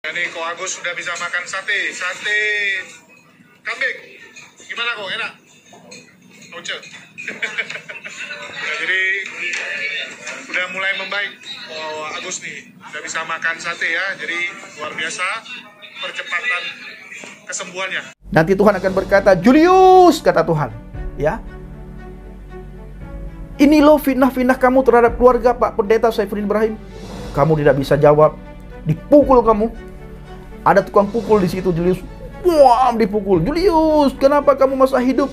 Ini Ko Agus sudah bisa makan sate kambing. Gimana kok, enak? Oce. Nah, jadi udah mulai membaik Ko Agus nih, udah bisa makan sate ya. Jadi luar biasa percepatan kesembuhannya. Nanti Tuhan akan berkata, Julius, kata Tuhan, ya. Ini loh fitnah-fitnah kamu terhadap keluarga Pak Pendeta Saifuddin Ibrahim. Kamu tidak bisa jawab, dipukul kamu. Ada tukang pukul di situ, Julius. Wah, dipukul. Julius, kenapa kamu masih hidup?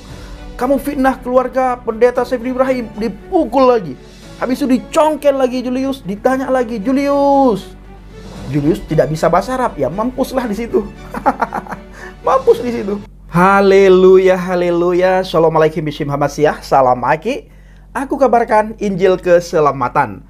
Kamu fitnah keluarga Pendeta Saifuddin Ibrahim, dipukul lagi. Habis itu dicongkel lagi Julius, ditanya lagi, Julius. Julius tidak bisa bahasa Arab, ya mampuslah di situ. Mampus di situ. Haleluya, haleluya. Assalamualaikum warahmatullahi wabarakatuh. Salam Aki. Aku kabarkan Injil keselamatan.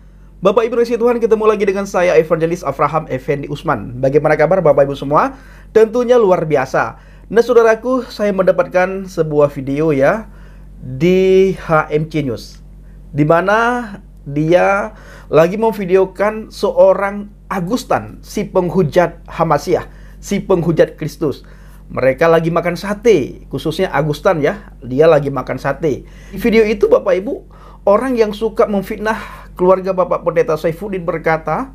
Bapak Ibu Kasih Tuhan, ketemu lagi dengan saya Evangelis Avraham Effendi Usman. Bagaimana kabar Bapak Ibu semua? Tentunya luar biasa. Nah saudaraku, saya mendapatkan sebuah video ya di HMC News, di mana dia lagi memvideokan seorang Agustan, si penghujat Hamasyah, si penghujat Kristus. Mereka lagi makan sate, khususnya Agustan ya, dia lagi makan sate. Di video itu Bapak Ibu, orang yang suka memfitnah keluarga Bapak Pendeta Saifuddin berkata,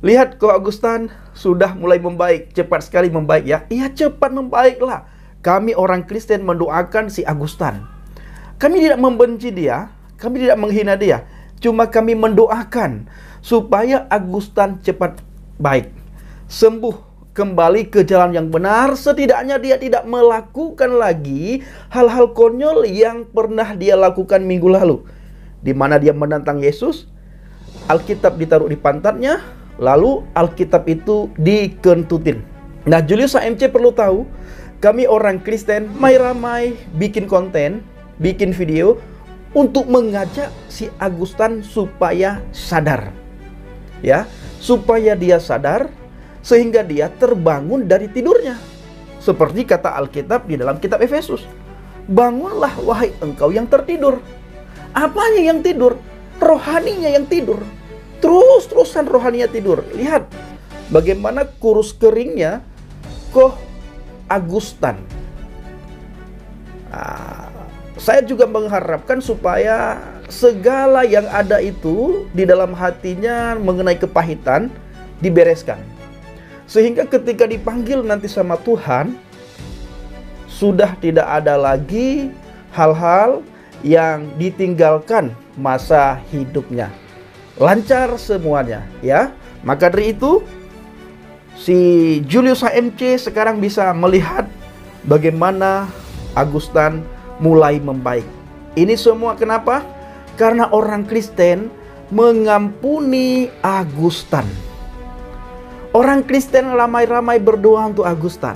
lihat kok Agustan sudah mulai membaik, cepat sekali membaik ya. Iya cepat membaiklah. Kami orang Kristen mendoakan si Agustan. Kami tidak membenci dia, kami tidak menghina dia. Cuma kami mendoakan supaya Agustan cepat baik, sembuh, kembali ke jalan yang benar. Setidaknya dia tidak melakukan lagi hal-hal konyol yang pernah dia lakukan minggu lalu, di mana dia menantang Yesus. Alkitab ditaruh di pantatnya, lalu Alkitab itu dikentutin. Nah, Julius HMC perlu tahu, kami orang Kristen ramai bikin konten, bikin video untuk mengajak si Agustan supaya sadar, ya, supaya dia sadar, sehingga dia terbangun dari tidurnya. Seperti kata Alkitab di dalam kitab Efesus, bangunlah wahai engkau yang tertidur. Apanya yang tidur? Rohaninya yang tidur. Terus-terusan rohaninya tidur. Lihat bagaimana kurus keringnya Ko Agustan. Saya juga mengharapkan supaya segala yang ada itu di dalam hatinya mengenai kepahitan dibereskan, sehingga ketika dipanggil nanti sama Tuhan, sudah tidak ada lagi hal-hal yang ditinggalkan masa hidupnya. Lancar semuanya ya. Maka dari itu si Julius HMC sekarang bisa melihat bagaimana Agustan mulai membaik. Ini semua kenapa? Karena orang Kristen mengampuni Agustan. Orang Kristen ramai-ramai berdoa untuk Agustan.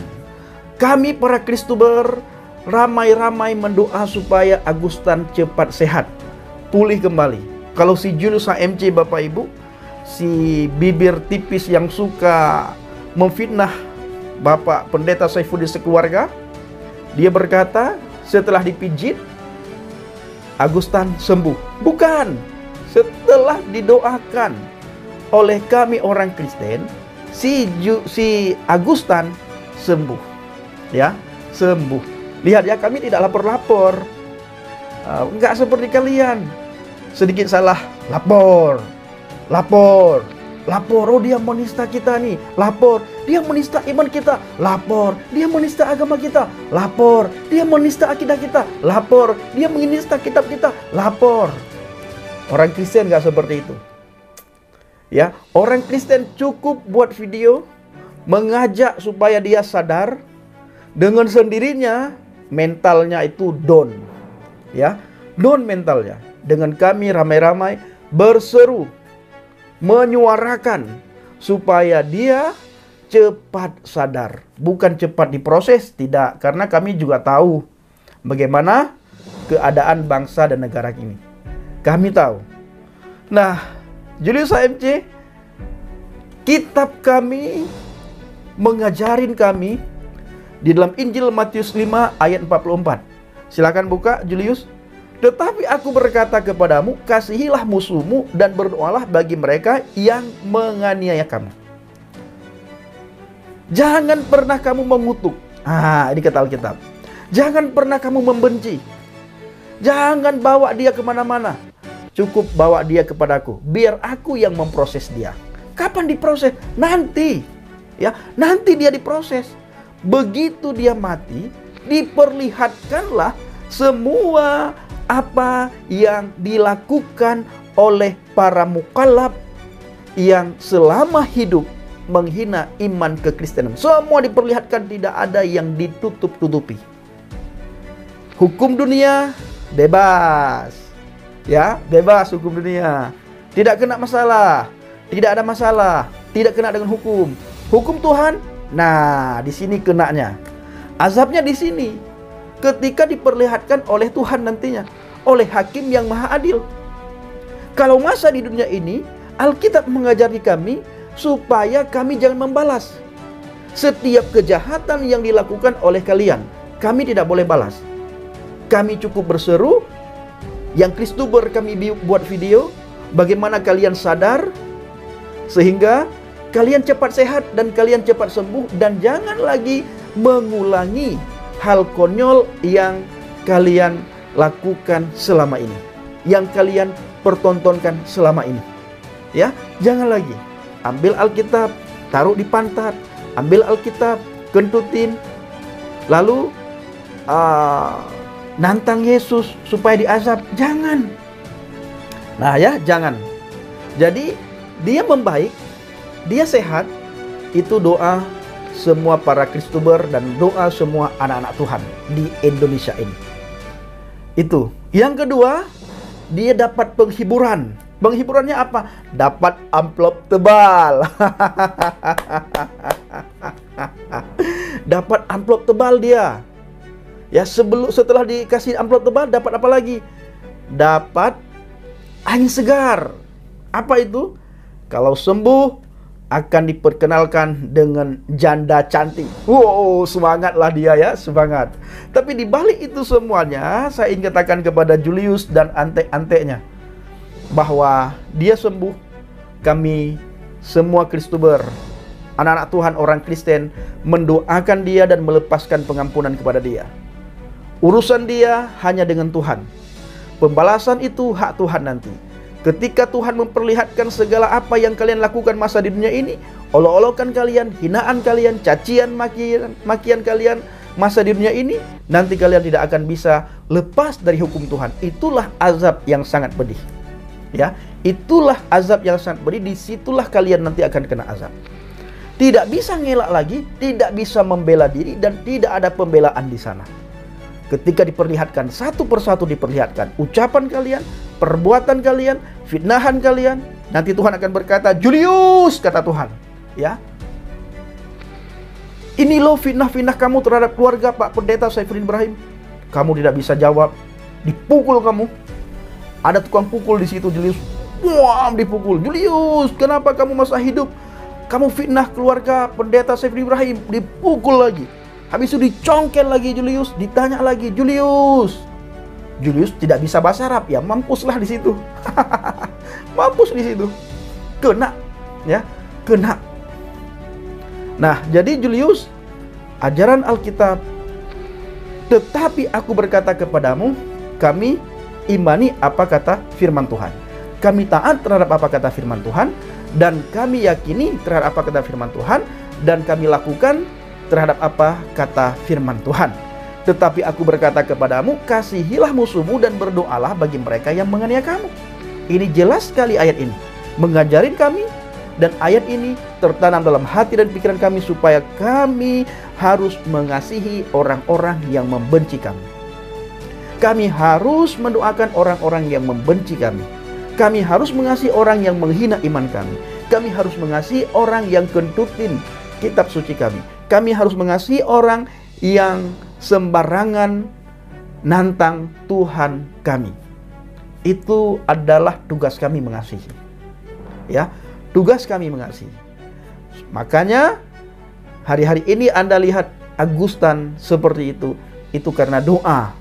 Kami para Kristuber ramai-ramai mendoa supaya Agustan cepat sehat, pulih kembali. Kalau si Julius HMC Bapak Ibu, si bibir tipis yang suka memfitnah Bapak Pendeta Saifuddin sekeluarga, dia berkata setelah dipijit Agustan sembuh. Bukan, setelah didoakan oleh kami orang Kristen, si Agustan sembuh, ya, sembuh. Lihat ya, kami tidak lapor-lapor, nggak seperti kalian. Sedikit salah, lapor. Oh dia menista kita nih, lapor. Dia menista iman kita, lapor. Dia menista agama kita, lapor. Dia menista akidah kita, lapor. Dia menista kitab kita, lapor. Orang Kristen nggak seperti itu. Ya, orang Kristen cukup buat video mengajak supaya dia sadar, dengan sendirinya mentalnya itu down. Ya, down mentalnya. Dengan kami ramai-ramai berseru, menyuarakan supaya dia cepat sadar. Bukan cepat diproses, tidak, karena kami juga tahu bagaimana keadaan bangsa dan negara ini. Kami tahu. Nah, Julius HMC, kitab kami mengajarin kami di dalam Injil Matius 5 ayat 44. Silakan buka Julius. Tetapi aku berkata kepadamu, kasihilah musuhmu dan berdoalah bagi mereka yang menganiaya kamu. Jangan pernah kamu mengutuk. Ini kata Alkitab. Jangan pernah kamu membenci. Jangan bawa dia kemana-mana. Cukup bawa dia kepadaku. Biar aku yang memproses dia. Kapan diproses? Nanti. Ya, nanti dia diproses. Begitu dia mati, diperlihatkanlah semua apa yang dilakukan oleh para mukallaf yang selama hidup menghina iman kekristenan. Semua diperlihatkan, tidak ada yang ditutup-tutupi. Hukum dunia bebas. Ya, bebas hukum dunia. Tidak kena masalah. Tidak ada masalah. Tidak kena dengan hukum. Hukum Tuhan, nah di sini kenanya. Azabnya di sini. Ketika diperlihatkan oleh Tuhan nantinya, oleh hakim yang maha adil. Kalau masa di dunia ini, Alkitab mengajari kami supaya kami jangan membalas setiap kejahatan yang dilakukan oleh kalian. Kami tidak boleh balas. Kami cukup berseru. Yang Kristuber kami buat video, bagaimana kalian sadar sehingga kalian cepat sehat dan kalian cepat sembuh, dan jangan lagi mengulangi hal konyol yang kalian lakukan selama ini, yang kalian pertontonkan selama ini. Ya, jangan lagi. Ambil Alkitab, taruh di pantat, ambil Alkitab, kentutin, lalu nantang Yesus supaya diazab. Jangan. Nah ya, jangan. Jadi dia membaik, dia sehat, itu doa semua para Kristuber dan doa semua anak-anak Tuhan di Indonesia ini. Itu. Yang kedua, dia dapat penghiburan. Penghiburannya apa? Dapat amplop tebal. Dapat amplop tebal dia. Ya, setelah dikasih amplop tebal, dapat apa lagi? Dapat angin segar. Apa itu? Kalau sembuh, akan diperkenalkan dengan janda cantik. Wow, semangatlah dia ya, semangat. Tapi di balik itu semuanya, saya ingin katakan kepada Julius dan antek-anteknya bahwa dia sembuh. Kami semua Kristuber, anak-anak Tuhan, orang Kristen, mendoakan dia dan melepaskan pengampunan kepada dia. Urusan dia hanya dengan Tuhan. Pembalasan itu hak Tuhan nanti. Ketika Tuhan memperlihatkan segala apa yang kalian lakukan masa di dunia ini, olok-olokan kalian, hinaan kalian, cacian, makian kalian masa di dunia ini, nanti kalian tidak akan bisa lepas dari hukum Tuhan. Itulah azab yang sangat pedih. Ya, itulah azab yang sangat pedih. Disitulah kalian nanti akan kena azab. Tidak bisa ngelak lagi, tidak bisa membela diri, dan tidak ada pembelaan di sana. Ketika diperlihatkan, satu persatu diperlihatkan ucapan kalian, perbuatan kalian, fitnahan kalian, nanti Tuhan akan berkata, Julius, kata Tuhan, ya, ini loh fitnah-fitnah kamu terhadap keluarga Pak Pendeta Saifrin Ibrahim. Kamu tidak bisa jawab, dipukul kamu. Ada tukang pukul di situ, Julius. Wah, dipukul. Julius, kenapa kamu masa hidup? Kamu fitnah keluarga Pendeta Saifrin Ibrahim, dipukul lagi. Habis itu dicongkel lagi Julius, ditanya lagi, Julius. Julius tidak bisa bahasa Arab, ya mampuslah di situ. Mampus di situ. Kena, ya, kena. Nah, jadi Julius, ajaran Alkitab, tetapi aku berkata kepadamu, kami imani apa kata firman Tuhan. Kami taat terhadap apa kata firman Tuhan, dan kami yakini terhadap apa kata firman Tuhan, dan kami lakukan terhadap apa kata firman Tuhan. Tetapi aku berkata kepadamu, kasihilah musuhmu dan berdoalah bagi mereka yang menganiaya kamu. Ini jelas sekali ayat ini mengajarin kami, dan ayat ini tertanam dalam hati dan pikiran kami supaya kami harus mengasihi orang-orang yang membenci kami. Kami harus mendoakan orang-orang yang membenci kami. Kami harus mengasihi orang yang menghina iman kami. Kami harus mengasihi orang yang kentutin kitab suci kami. Kami harus mengasihi orang yang sembarangan nantang Tuhan kami. Itu adalah tugas kami mengasihi. Ya, tugas kami mengasihi. Makanya hari-hari ini Anda lihat Agustan seperti itu karena doa.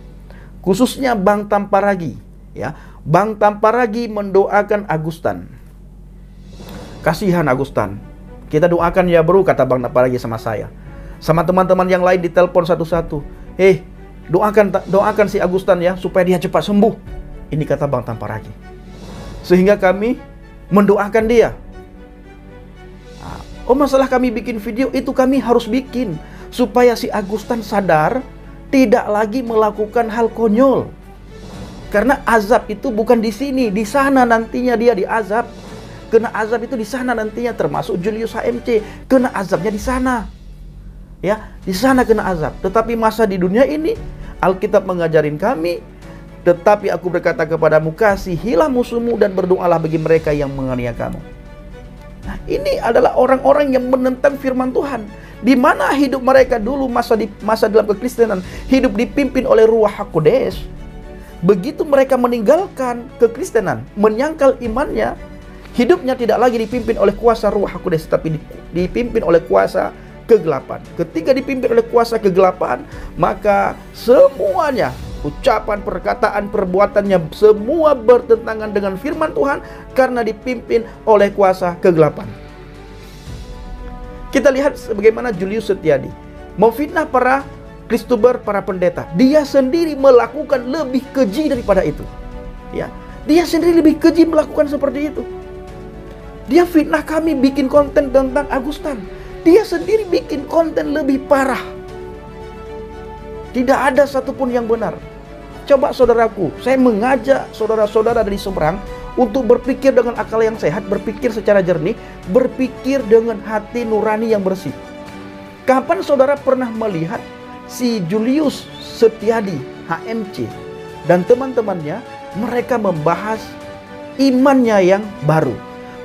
Khususnya Bang Tamparagi, ya. Bang Tamparagi mendoakan Agustan. Kasihan Agustan. Kita doakan ya bro, kata Bang Paragi sama saya. Sama teman-teman yang lain ditelepon satu-satu. Doakan si Agustan ya, supaya dia cepat sembuh. Ini kata Bang Paragi. Sehingga kami mendoakan dia. Masalah kami bikin video itu kami harus bikin supaya si Agustan sadar tidak lagi melakukan hal konyol. Karena azab itu bukan di sini, di sana nantinya dia diazab. Kena azab itu di sana nantinya, termasuk Julius HMC, kena azabnya di sana. Ya, di sana kena azab. Tetapi masa di dunia ini Alkitab mengajarin kami, tetapi aku berkata kepadamu, kasihilah musuhmu dan berdoalah bagi mereka yang menganiaya kamu. Nah, ini adalah orang-orang yang menentang firman Tuhan. Di mana hidup mereka dulu masa dalam kekristenan, hidup dipimpin oleh Ruach HaKodesh. Begitu mereka meninggalkan kekristenan, menyangkal imannya, hidupnya tidak lagi dipimpin oleh kuasa Ruach HaKodesh, tapi dipimpin oleh kuasa kegelapan. Ketika dipimpin oleh kuasa kegelapan, maka semuanya, ucapan, perkataan, perbuatannya, semua bertentangan dengan firman Tuhan karena dipimpin oleh kuasa kegelapan. Kita lihat bagaimana Julius Setiadi memfitnah para Kristuber, para pendeta. Dia sendiri melakukan lebih keji daripada itu. Ya, dia sendiri lebih keji melakukan seperti itu. Dia fitnah kami bikin konten tentang Agustan. Dia sendiri bikin konten lebih parah. Tidak ada satupun yang benar. Coba saudaraku, saya mengajak saudara-saudara dari seberang untuk berpikir dengan akal yang sehat, berpikir secara jernih, berpikir dengan hati nurani yang bersih. Kapan saudara pernah melihat si Julius Setiadi HMC dan teman-temannya mereka membahas imannya yang baru,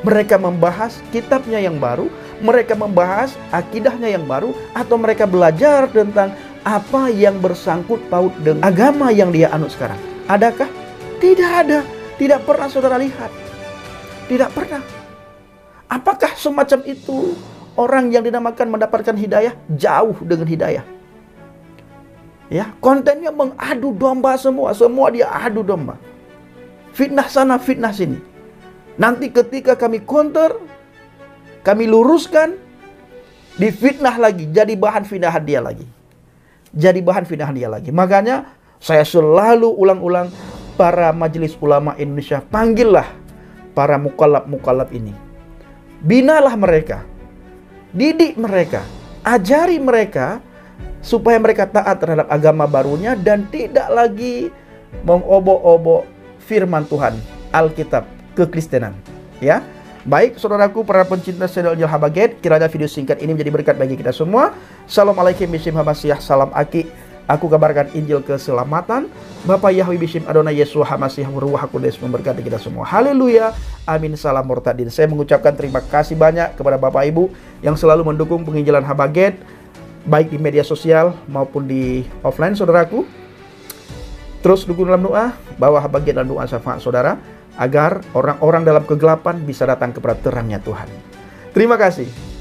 mereka membahas kitabnya yang baru, mereka membahas akidahnya yang baru, atau mereka belajar tentang apa yang bersangkut paut dengan agama yang dia anut sekarang? Adakah? Tidak ada. Tidak pernah saudara lihat. Tidak pernah. Apakah semacam itu orang yang dinamakan mendapatkan hidayah? Jauh dengan hidayah. Ya, kontennya mengadu domba semua dia adu domba. Fitnah sana, fitnah sini. Nanti ketika kami counter, kami luruskan, difitnah lagi, jadi bahan fitnahan dia lagi. Jadi bahan fitnahan dia lagi. Makanya saya selalu ulang-ulang, para majelis ulama Indonesia, panggillah para mukallaf ini. Binalah mereka. Didik mereka. Ajari mereka supaya mereka taat terhadap agama barunya dan tidak lagi mengobok-obok firman Tuhan, Alkitab, kekristenan. Ya, baik saudaraku para pencinta channel Injil Habaget, kiranya video singkat ini menjadi berkat bagi kita semua. Assalamualaikum bishim hamasiah, salam aki. Aku kabarkan Injil keselamatan. Bapak Yahweh bishim Adonai Yesus Hamasiah Ruach HaKodesh memberkati kita semua. Haleluya. Amin. Salam murtadin. Saya mengucapkan terima kasih banyak kepada Bapak Ibu yang selalu mendukung penginjilan Habaget, baik di media sosial maupun di offline saudaraku. Terus dukung dalam doa, bawa Habaget dalam doa syafaat saudara, agar orang-orang dalam kegelapan bisa datang kepada terangnya Tuhan. Terima kasih.